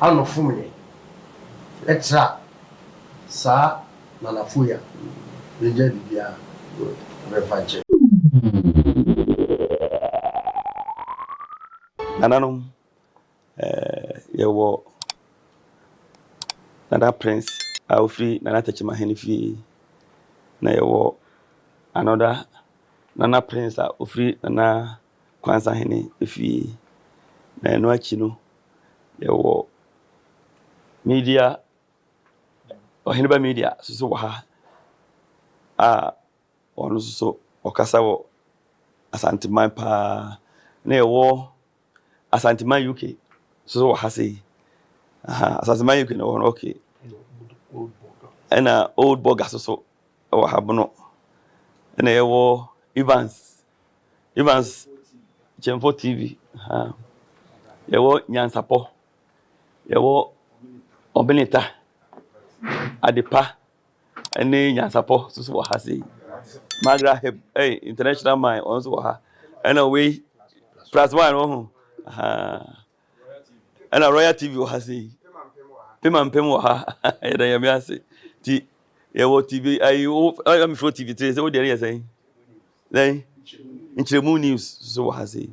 ano fumye extra sa na nafuya nje bibia refache Nananom yewo Nana Prince Alfree Nana Techimahene fi na yewo another Nana Prince Alfree Nana Kwanza Hene fi na eno achi no yewo media Oheneba media so wo ha onu so okasa wo Asanteman pa na yewo Asanteman UK so wo ha sei Asanteman UK no okay ena old burger so wo ha bono ena yewo Evans Chemfo TV yewo Nyansapo yewo Obenita Adepa ene Nyansapo so wo ha sei Magra Heb international mine also wo ha ena we plus one oh ena Royal TV wo ha sei Pem wo ha eda yami ase ti yewo TV am Fro TV 3 say wo dey say then Nchiremu News so wo ha sei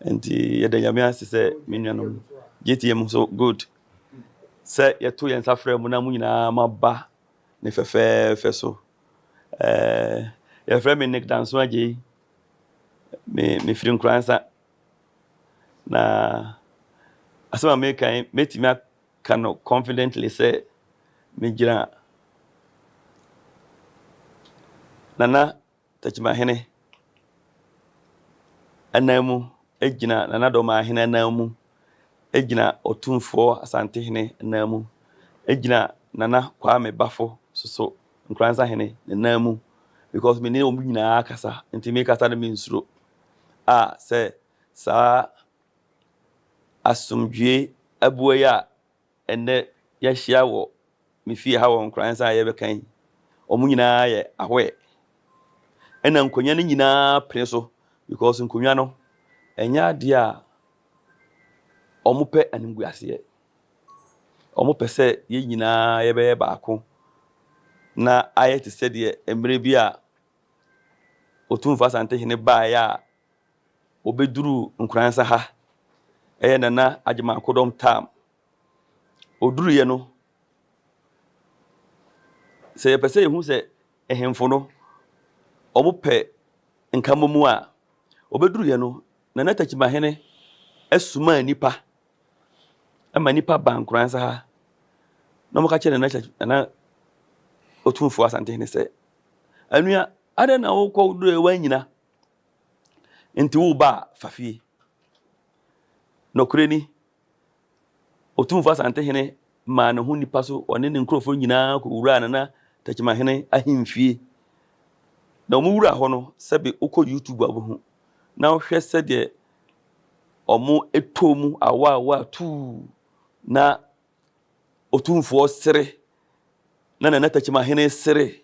enti eda yami ase say menuanom GTM so good say yeto yensa frɛ mu na mu nyina maba ne fɛfɛɛfɛ so ye frɛ me Nick Danso age me firi Nkransa na asema me kan metimi aka no confidently say me gira Nana Techimahene anamu egina Nana Domahene anamu egina Otumfo Asantehene anamu egina Nana Kwame Bafo so Nkransa Hene anamu because me ne omu nyina akasa nti me kasa na me nsuro say sa asumdwe abuwa ya ene ya hia wo me fie ha wo Nkransa ye bekan omu nyina ye ahwe ena nkonya ne nyina pre so because nkonya no enya ade a omupe animguase omupe se ye nyina ye be baako na ayete se de emre bi a Otumfo Asantehene ba ya obeduru Nkransa ha Nana Agyeman Kodom tam oduru ye no se ye pese ehu se ehemfo no omupe nkamomu a obeduru ye no Nana Techimahene asuma nipa ama nipa ba Nkransa ha na mo ka kye Nana Otumfo Asantehene se anua ade na wo kɔ duru ewa nyina nti wo ba fafie nokreni Otumfo Asantehene ma ne ho nipa so one ne nkrofo nyina ko wura Nana Techimahene ahemfie na mo wura ho no sebe ukọ YouTube abuhu na wo hwɛ sɛ de omo etomu awa tu na Otumfo sere na Nana Techimahene sere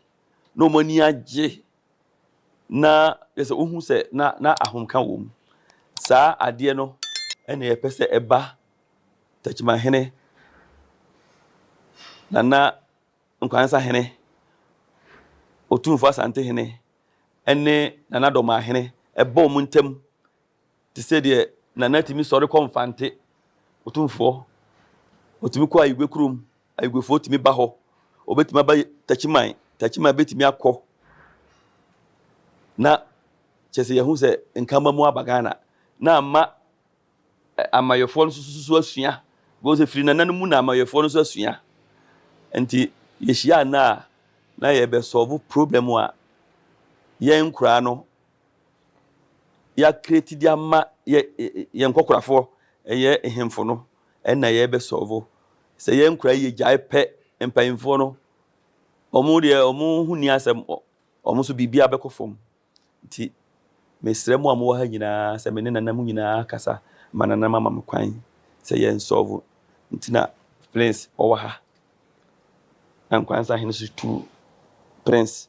no mani agye na yesa ohu sɛ na ahomka wo mu saa ade no ene ye pese eba Techimahene Nana Nkransa Hene Otumfo Asantehene ene Nana Domahene eba omu ntem te se de Nana timi sori konfante Otumfo otimi ko ayigwe kurom ayigwefo timi ba ho obetimi ba Techimahene betimi akọ na chese yehu se nkamba mu abagana na amayefo no susu asua go se firi Nana mu na amayefo no susu asua enti yehia na ye be solve problem a ye nkura no ya create dia ma ye nkokorafo ye ehemfo no na ye be solve se ye nkura ye gyae pe empayimfo no omu hu ni asem omu so bibia bekofom nti mesremu amu ha nyina se me ne Nana mu nyina kasa manana mama mkwan se ye solve nti na Prince owa ha Nkransa Hene so tu Prince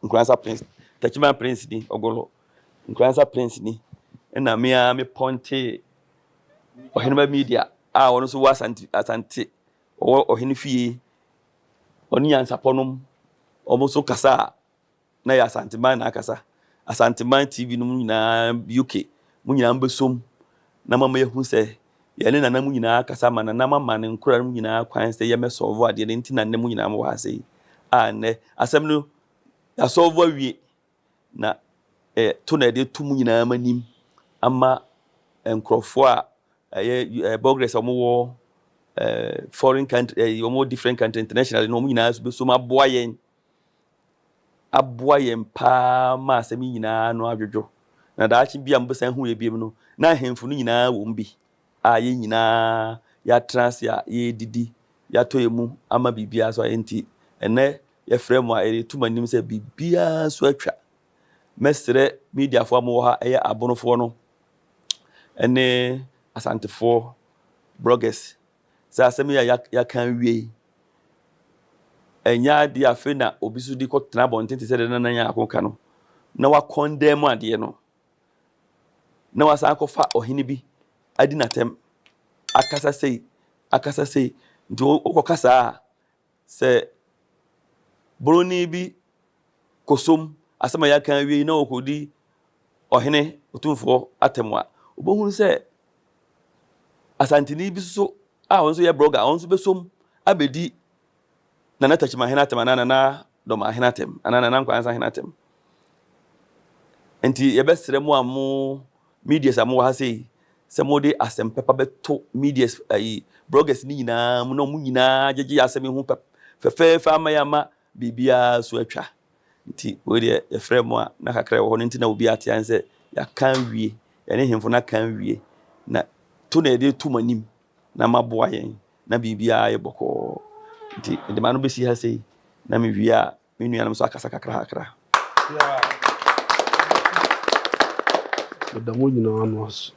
Nkransa Prince Techimahene Prince ni ogolo Nkransa Prince ni na me ponte Oheneba media a ono so wa asante ohene fie oni yansaponom omo so kasa na ya asanteman na akasa asanteman TV no nyina UK mu nyina mbesom na mama yehu se yene nana mu nyina akasa ma na mama ne nkura mu nyina kwan se ye mesolve ade ne nti na ne mu nyina mo ha se a ne asem no ya solve awie na to na de tu mu nyina manim ama enkrofo a progress omo wo foreign country omo different country international no mu nyina so besom aboa yen pa ma asem nyina no adwodwo na daachi bia mbesa hu ye biem no na hemfu no nyina wo mbi a ye nyina ya trans ya ye didi ya to emu ama bibia so enti ene ye frem a ere tumanim se bibia so atwa mesre media fo am wo ha eye abonofo no ene asantefo bloggers sa asem ya kan wie enya dia fe na obisu di ko tena bonten se de na nya akoka no na wa condemn ade no na wa sa akofa ohini bi adi natem akasa sei nti okokasa se broni bi kosom asema ya kan wi na okodi ohene otumfo atemwa obohunu se asantini bi so a wonso ye blogger wonso besom abedi na natachima hena temana na do ma hena tem anana na nkwansa hena tem enti ye besere mu amu media samu ha sei se mode asem pepa beto media bloggers ni nyina mu no mu nyina jeje asem hu fefe ama ya ma bibia so atwa nti we de ye frɛ mu a na kakra wo ho nti na obi ate se ya kan wie ye ne hemfo na kan wie na to na de tu manim na maboa yen na bibia ye boko nti de manu besi ha sei na me wie a me nuanam so akasa kakra da mo nyina anos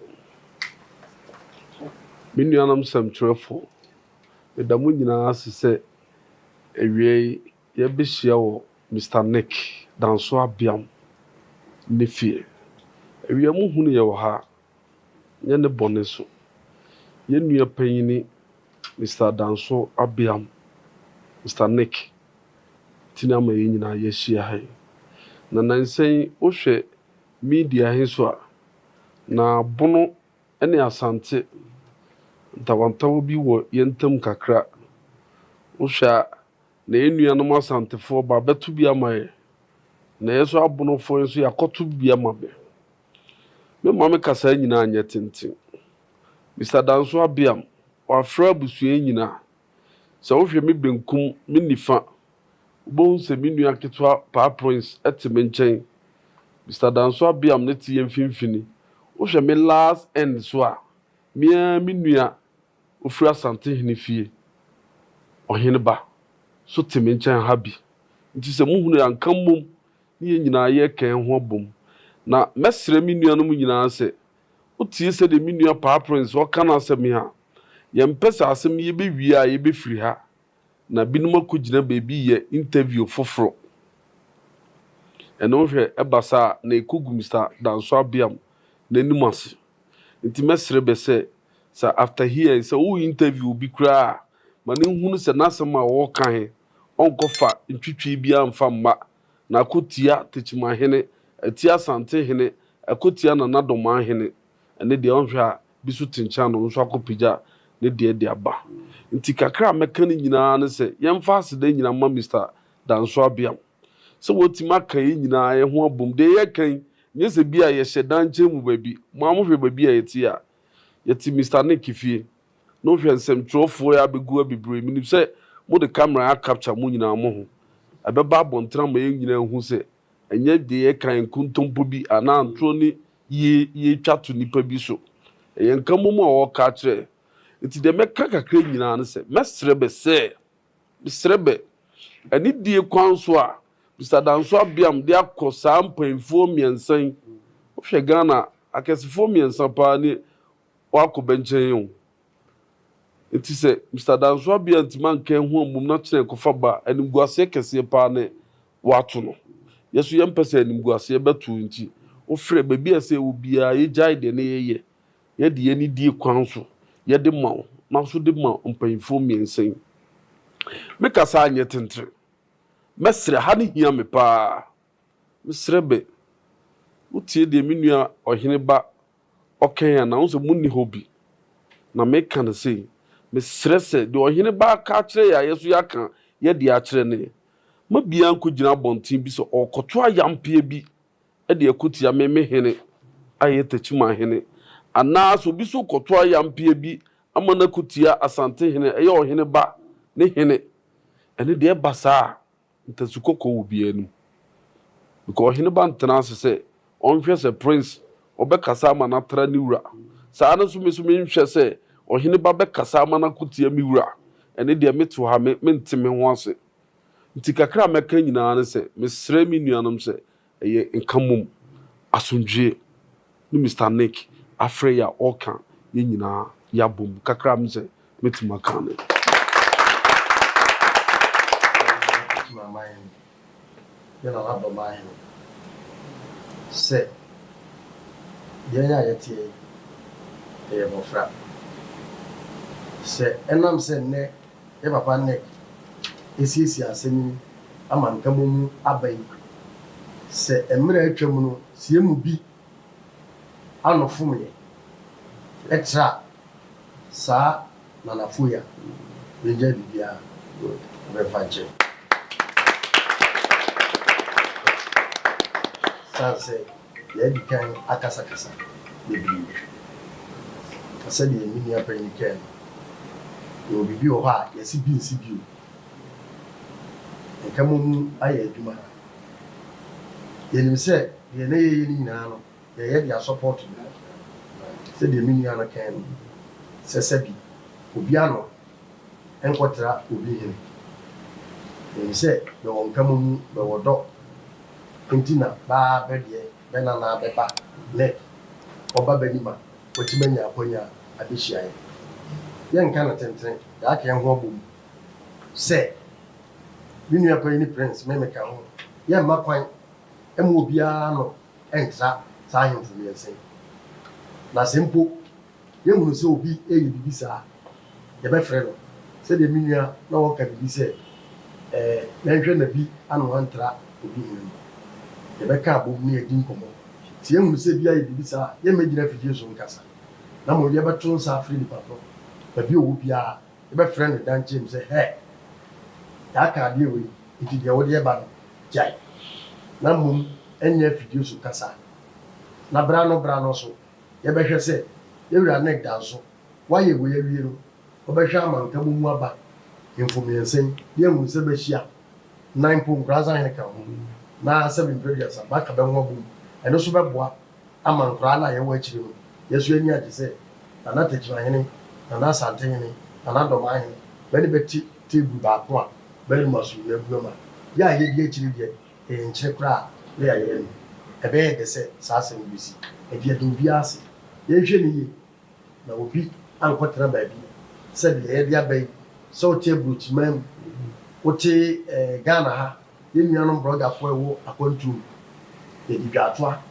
me nuanam samtrefo da mo nyina asese ewie ye behia wo Mr. Nick Danso Abiam ne fie ewie mu hunu ye wo ha nye ne bone so ye nua panyini Mr. Danso Abiam Mr. Nick tina ma ye nyina ye hia ha na nansen wo hwe media he so a na bono ene asante ntawantawo bi wo yentam kakra wo hwa na enua no asantefo ba betu bi amaye na yeso abonofo enso yakoto bi amabe me mama kasa nyina anya tintin Mr. Danso Abiam wa fra busue nyina se wo hwe me benkum me nifa bo se me nua ketwa pa prince etime nchen Mr. Danso Abiam ne tie mfimfini wo hwe me last end so a me nua ofura sante hene fie ohene ba so time nchen ha bi nti se muhunu anka mom ne nyina ye kan ho bom na mesre me nua no mu nyina se otie se de me nua pa prince o kana asem ha ye mpesa asem ye be wi a ye be firi ha na binum akogina bebi ye interview foforo eno hwe ebasa na ekugu Mr. Danso Abiam n'anim ase nti mesre be se sa after here se o interview bi kra ma ne hunu se nasem a wo kan onkofa ntwitwi bia mfa mma na akotia techima hene atia sante hene akotia na nadoma hene ene de onhwa bisu tincha no nso akopija ne de aba nti kakra meka ne nyina ne se yemfa asede nyina ma Mr. Danso Abiam se wotima kan nyina ye ho abom de ye kan nyese bia ye hyedanche mu babi mo amhwe babi a yetia yeti Mr. Nick fie no hwe nsem trofo ya begu abibre mi se mo de camera ya capture mo nyina mo ho abeba abontra ma ye nyina hu se enye de ye kan kuntompo bi ana antro ni ye twato nipa bi so ye nkamo mo a wo ka kire nti de meka kakra nyina ne se mesrebe se mesrebe ani die kwanso a Mr. Danso Abiam de akosa mpanfo miensan wo hwe Ghana akesefo miensan pa ni wako benchen yo enti se Mr. Danso Abiam timan kan hu mum na kire kofa ba animguase kese pa ne wato no yeso yempese animguase betu nti wo frɛ baby ase wo bia ye jai de ne ye de ye ni die kwanso ye de mawo na so de ma mpanyinfo miensen me kasa anye tentre mesre ha ne hia me pa mesre be utie de menua ohene ba okan na unso munni hobi na me kan sei mesre se de ohene ba ka kire ya yeso ya kan ye de a kire ne mabia nko gina bontin bi so okoto ayampie bi e de akutia me hene aye tachima hene ana so bi so koto ayampie bi amana kutia asante hene eye ohene ba ne hene ene de basa ntasuko wo bianu because ohene ba ntena se onhwe se prince obekasa amana tra ni wura saa na so me nhwe se ohene ba bekasa amana kutia mi wura ene de meto ha me ntime ho ase nti kakra meka nyina ne se mesrɛ mi nuanom se eye nkamum asundwe ni Mr. Nick Afreya Oka ye nyina ya bom kakra me se metima kan ne yana laba mahin se yanya yetie e mofra se enam se ne e papa Nick esisi asemi amanka mu abai se emre atwam no sie mu bi anofumye extra sa na nafuya benja bibia be fanche sanse ya dikan akasa bebi asa de mini apani ken yo bibi o ha yesi bi nsi bi o nkamu aye aduma yenim se ye na ye ni nyina no ye dia support se de mini ana ken se bi obi ano enkotra obi hin yenim se be won kamu be wodo ntina ba bedie be na na beba le oba benima otimanya akonya adehia ye nka na tenten ya ka ho bom se minu akwa ni prince memeka ho ye makwan emu obia no entra sa ahemfo yesen na sempo ye munu se obi eyi bibi sa ye be frɛ no se de minua na wo ka bibi se na hwɛ na bi anu antra obi hin ye be ka bom ni edi nkomo tie munu se bi ayi bibi sa ye megina fidie so nkasa na mo ye be tron sa afri di papo ba bi owo bia ye be frɛ no dan chem se he ya ka de we iti de wo de ba no jai na mum enye fidie so kasa na brano so ye be hwɛ se ye wura nek dan so waye wo ye wie no obehwa amanka mu aba information ye mu se be hia 9 pom graza hen ka ho na 7 previous ba ka be ho bu eno so be boa amankra na ye wo akiri no yesu ani age se na tachima hen na sante hen na doma hen be beti table ba ko a be masu na buama ya ye die akiri die e nche kra le ya ye no ebe ye de se sa asem bisi e die do bi ase ye hwe ni ye na obi ankotra ba bi se de ye bia bai so table chimam wote Ghana ha ye nuanom brother fo ewo akwantu e di dwatoa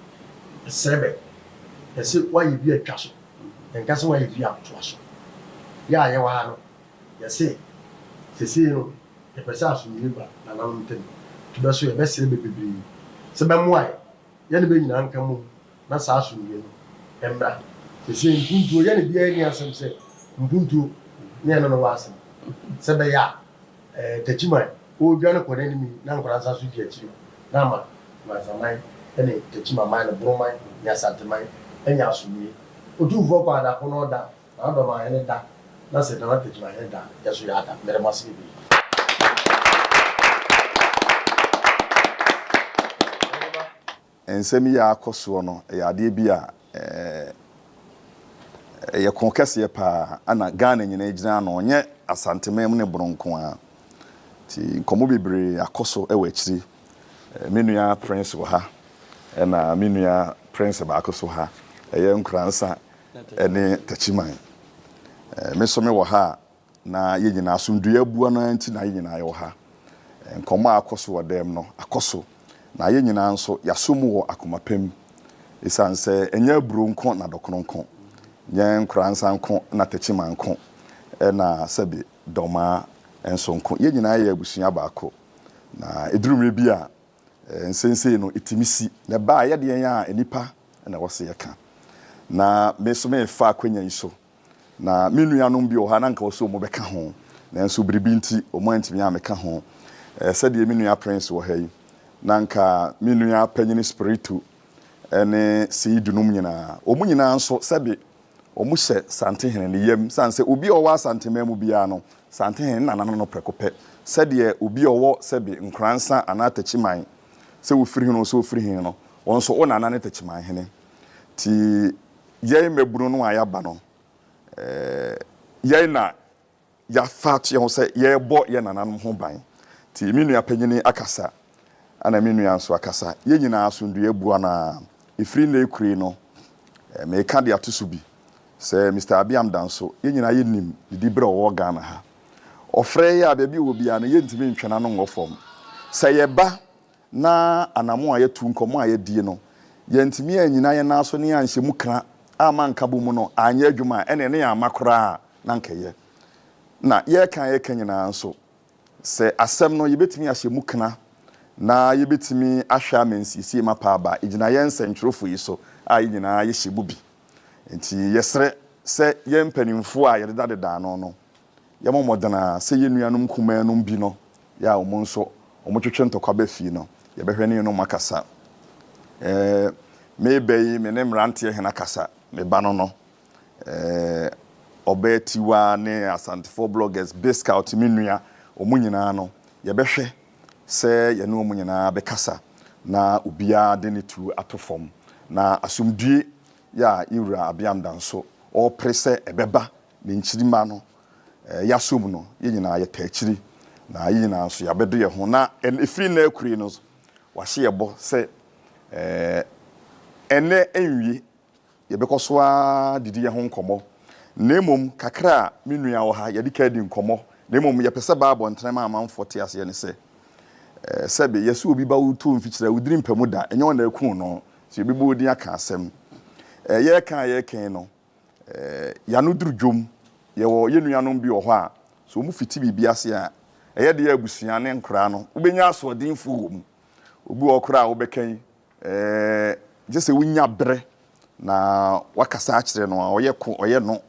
sebe ese waye bi atwa so enka se waye bi atwa so ya ye wa no yese sesi no e pesa aso ni ba na nam ntem to be so ye be se bebebiri se be mo ai ye ne be nyina nka mu na sa aso ni no embra sesi mpuntu ye ne bia ni asem se mpuntu ne no wasem se be ya tachima o dwana ko ne mi na nkora sa so di achi na ma zamai ene tachima mai na bromai ya santemai enya asumi odu vo kwa da ko no da na do ma ene da na se na tachima ene da ya so ya da mere masibi ensemi ya akoso no ya ade bi a ye konkese pa ana Ghana nyina gyina no onye asantemam ne bronko a ti komo bebre akoso e wachiri menua prince wo ha na menua prince ba akoso ha eye nkransa ene tachiman me so me wo ha na ye nyina asomdue abua no anti na ye nyina ye wo ha nkomo akoso wo dem no akoso na ye nyina nso yasomu wo akomapem isanse enya bronko na dokronko nye nkransa nko na tachiman nko ɛna sɛbi dɔma enso nko ye nyinaa yɛ abusua baako na edurumre bi a nsensei no etimisi na ba yɛ de yɛn a enipa na wɔse yɛka na me so me fa akwanya yi so na me nuanom bi wɔ ha na nka wɔso mo bɛka ho na nso biribi nti ɔmo antimi a meka ho sɛdeɛ me nua prince wɔ ha yi na nka me nua panyini spiritu ɛne seidunum nyinaa ɔmo nyinaa nso sɛbi ɔmo hyɛ santehene ne yam sanse obi a ɔwɔ asantema mu biara no santehene na nananom no prɛkopɛ sɛdeɛ obi a ɔwɔ sɛbi nkransa anaa tachiman sɛ wofiri hino so wofiri hino no wɔn so ɔna nane tachiman hene ti yɛn mabunu no a yɛaba no yɛn na yɛafa to yɛn ho sɛ yɛrebɔ yɛn nananom ho ban ti me nua panyini akasa ana me nua nso akasa yɛn nyinaa so ndua bua na ifiri na ekuri no meka de ato so bi sɛ Mr. Abiam Danso yɛn nyinaa yɛnim didi brɛ ɔwɔ Ghana ha ɔfrɛ yɛ a baabi wɔ bia no yɛntimi ntwena no ngɔ fam sɛ yɛba na anamo a yɛtu nkɔmɔ a yɛdie no yɛntimi a nyinaa yɛ naso ne anhyɛ mu kra ama nka bo mu no anyɛ adwuma ɛne ne yɛ amakora na nkɛyɛ na yɛka nyinaa nso sɛ asɛm no yɛbɛtimi ahyɛ mu kra na yɛbɛtimi ahwɛ amansisie mapaaba egyina yɛn nsɛntwerɛfo yi so a nyinaa yɛhyɛ mu bi nti yɛsrɛ sɛ yɛn mpanimfo a yɛde dada no yɛmɔmɔdana sɛ yɛnuanom kumanum bi no ya ɔmo nso ɔmo twetwe ntɔkwa ba fie no yɛbɛhwɛ ne no makasa me bɛyi me ne mranteɛ hena kasa me ba no ɔbɛtiwa ne asantefo bloggers Biscout me nua ɔmo nyinaa no yɛbɛhwɛ sɛ yɛne ɔmo nyinaa bɛkasa na obia de ne tu ato fam na asomdue ya Iwura Abiam Danso ɔpre sɛ ɛbɛba ne nkyirima no yasom no yɛ nyinaa yɛ taakyiri na yɛ nyinaa nso yɛabɛdo yɛ ho na efiri na akuri no wahye yɛbɔ sɛ ɛnɛ enwie yɛbɛkɔ so a didi yɛ ho nkɔmɔ na mmom kakra a me nua wɔ ha yɛde ka di nkɔmɔ na mmom yɛpɛ sɛ baabɔ ntena ma amanfo te ase ne sɛ sɛbe yɛsɛ obi ba wo to mfikyira wodiri mpamu da ɛnyɛ wɔn na aku no so yɛbɛbɔ odin aka asɛm yɛkan no yano duru dwom yɛwɔ yɛnuanom bi wɔ hɔ a so mu fiti bibi ase a ɛyɛ de abusua ne nkora no wobɛnya asoɔdenfo wɔ mu obi wɔ kora a wobɛkan gye sɛ wonya brɛ na wakasa akyerɛ no a ɔyɛ no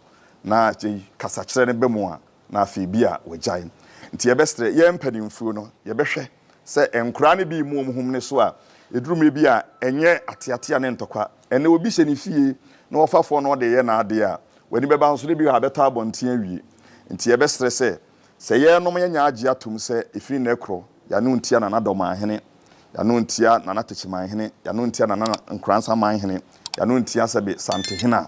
na kasa kyerɛ ne bɛmu a na afei bi a wagyae nti yɛbɛsrɛ yɛn mpanimfuo no yɛbɛhwɛ sɛ nkora ne bi mu hom ne so a edurumre bi a ɛnyɛ ateatea ne ntɔkwa ɛne obi hyɛ ne fie na wɔfafo no de yɛ na ade a wani bɛba nso ne bi ha bɛtɔ abɔnten awie nti yɛbɛsrɛ sɛ yɛnom yɛnya agye atom sɛ efiri na ekro yano ntia na nadɔma hene yano ntia na natechima hene yano ntia na nkransa man hene yano ntia sɛbe sante hena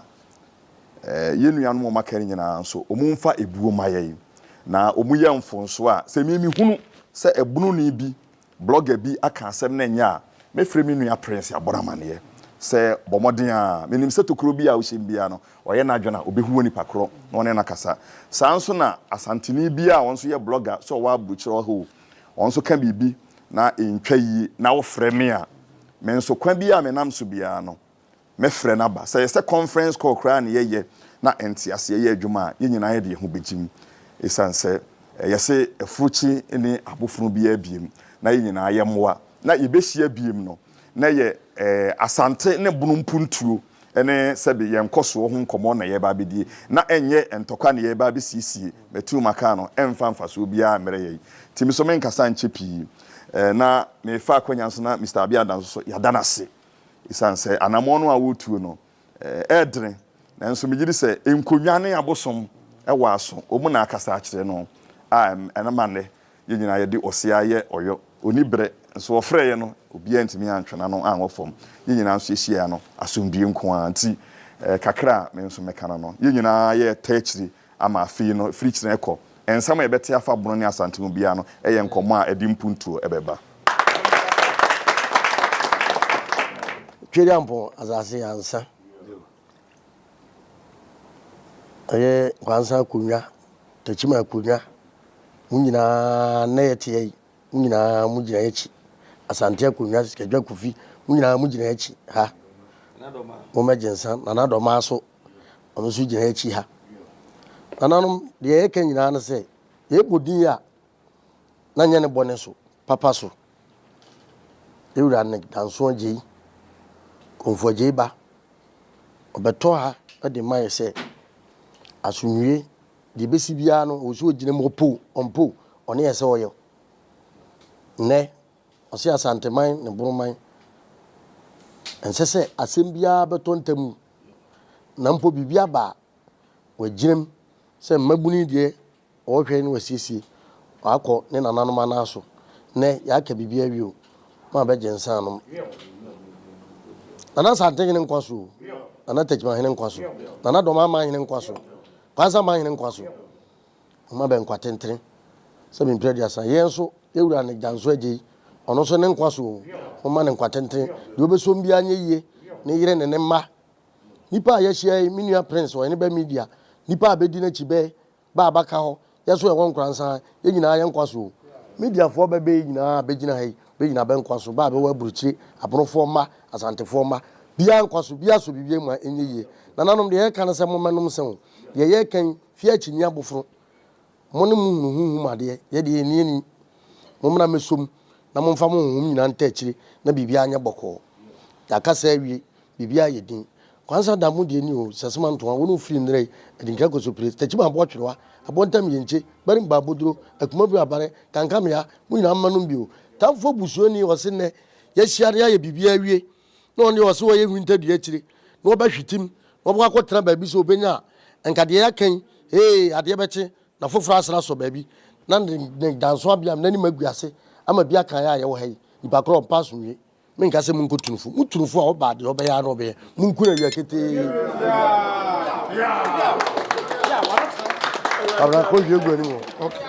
yenuanom makari nyina nso omumfa ebuo mayɛ na omu yɛ mfonso a sɛ mimi hunu sɛ ebunu ni bi blogger bi aka asɛm na nya mefrɛ mi nua prince aboramane sɛ bɔmɔden a menim sɛ tokuro bi a wohyɛ bia no ɔyɛ na adwena obehuo ni pakro na ɔne na kasa saa nso na asanteni bi a wɔn so yɛ blogger so wɔ abukyerɛ hɔ wɔn so ka bibi na entwa yi na wofrɛ me a me nso kwa bi a me nam so bia no mefrɛ na ba sɛ conference call kra na yɛyɛ na entiase yɛ adwuma a yɛ nyinaa yɛ de ho begim esanse yɛse efuruchi ne abofunu bi abiem na yɛ nyinaa yɛ mmoa na yɛbɛhyia biem no na yɛ asante ne bunumpuntuo ene sɛbe yɛn kɔsoɔ ho nkɔmɔ na yɛba bedie na ɛnyɛ ntɔkwa na yɛba besiesie metu maka no ɛmfa so bia mmerɛ yɛ timi so men kasa nche pii na me fa akwanya so na Mr. Abiam Danso so yada nase isanse anamɔ no a wotuo no ɛdren na nso megidi sɛ enkonwa ne abosom ɛwɔ aso omu na akasa akyerɛ no ɛnamane yɛ nyina yɛde ɔsia yɛ ɔyɔ onibrɛ nso ɔfrɛ yɛ no obi antimi antwena no anwɔ fam yɛ nyina nso ehyia no asomdue nko anti kakra me nso meka no yɛ nyina yɛ tɛkyiri ama afei no firi kyerɛ ɛkɔ ensam yɛbɛte afa bono ne asantemu bia no ɛyɛ nkɔmɔ a ɛdi mpuntuo ɛbɛba tweriampo azase ansa ɛyɛ kwansa kunwa tachima kunwa munyina na yɛte munyina mugina yɛchi asante kunwa sikadwa kufi munyina mugina yɛchi ha mo magensa na nadɔma so ɔno so gina yɛchi ha nananom deɛ yɛka nyinaa no sɛ yɛbɔ din a na nyɛ ne bɔne so papa so ewura ne danso agye konfo agye ba ɔbɛtɔ ha de ma yɛ sɛ asomwie deɛ bɛsi biara no ɔso gyina mu ɔmpo ɔne yɛ sɛ ɔyɛ nnɛ ɔse asanteman ne boroman ɛnsɛ sɛ asɛm biara bɛtɔ ntam na mpo biribi aba a wagyinam sɛ mmabuni deɛ ɔhwɛ ne wasiesie wakɔ ne nananom anaaso nnɛ yɛaka biribi awie o ma bɛgye nsa anom nana asantehene nkwa so nana takyimahene nkwa so nana dɔmama hene nkwa so kwansa ma hene nkwa so ma bɛ nkwa tentene sɛ mempirɛ de asa yɛn nso yɛwura ne gyanso agye ɔno nso ne nkwa so ɔma ne nkwa tentene deɛ wobɛsom biara nyɛ yie ne yere ne ne mma nipa a yɛhyia yi me nua prince ɔne bɛ media nipa a bɛdi n'akyi bɛ ba abaka hɔ yɛso yɛwɔ nkransa yɛ nyinaa yɛ nkwa so mediafoɔ bɛbɛ yi nyinaa bɛgyina ha yi bɛgyina bɛ nkwa so ba bɛwɔ aburukyire aborofoɔ mma asantefoɔ mma biara nkwa so biara so bibie mu a ɛnyɛ yie nananom deɛ yɛka no sɛ momɛnom sɛ ho deɛ yɛkan fie akyinni aboforo mo ne mu hunuhuhum adeɛ yɛde yɛniani mommra mɛsom na momfa mo honhom nyinaa nta akyire na biribiara nyɛ bɔkɔɔ yɛaka sɛ awie biribiara yɛ din kwansa da mu deɛ ni o sɛsema ntoa wo no firi nnrɛ yi adinkra kɔsopire takyima abɔtwerewa abɔntam yɛnkye barim baaboduro akuma bi abare kankamea mo nyinaa mma nom bio tamfo busuoni ɔse nnɛ yɛhyia de ayɛ biribiara awie na ɔne ɔse wɔyɛ hwintadua akyire na wɔbɛhwetim na wɔbɛkɔ akɔtena baabi sɛ ɔbɛnya a nka deɛ yɛakan adeɛ bɛkye na foforɔ asra sɔ baabi na ne danso abiam n'anim agu ase ama bi aka a yɛwɔ ha yi nipa korɔ ɔmpa asomwie menka sɛ munkɔ tunufo mu tunufo a ɔba deɛ ɔbɛyɛ ano ɔbɛyɛ munku na wia ketee abra ko hwie gu anim okay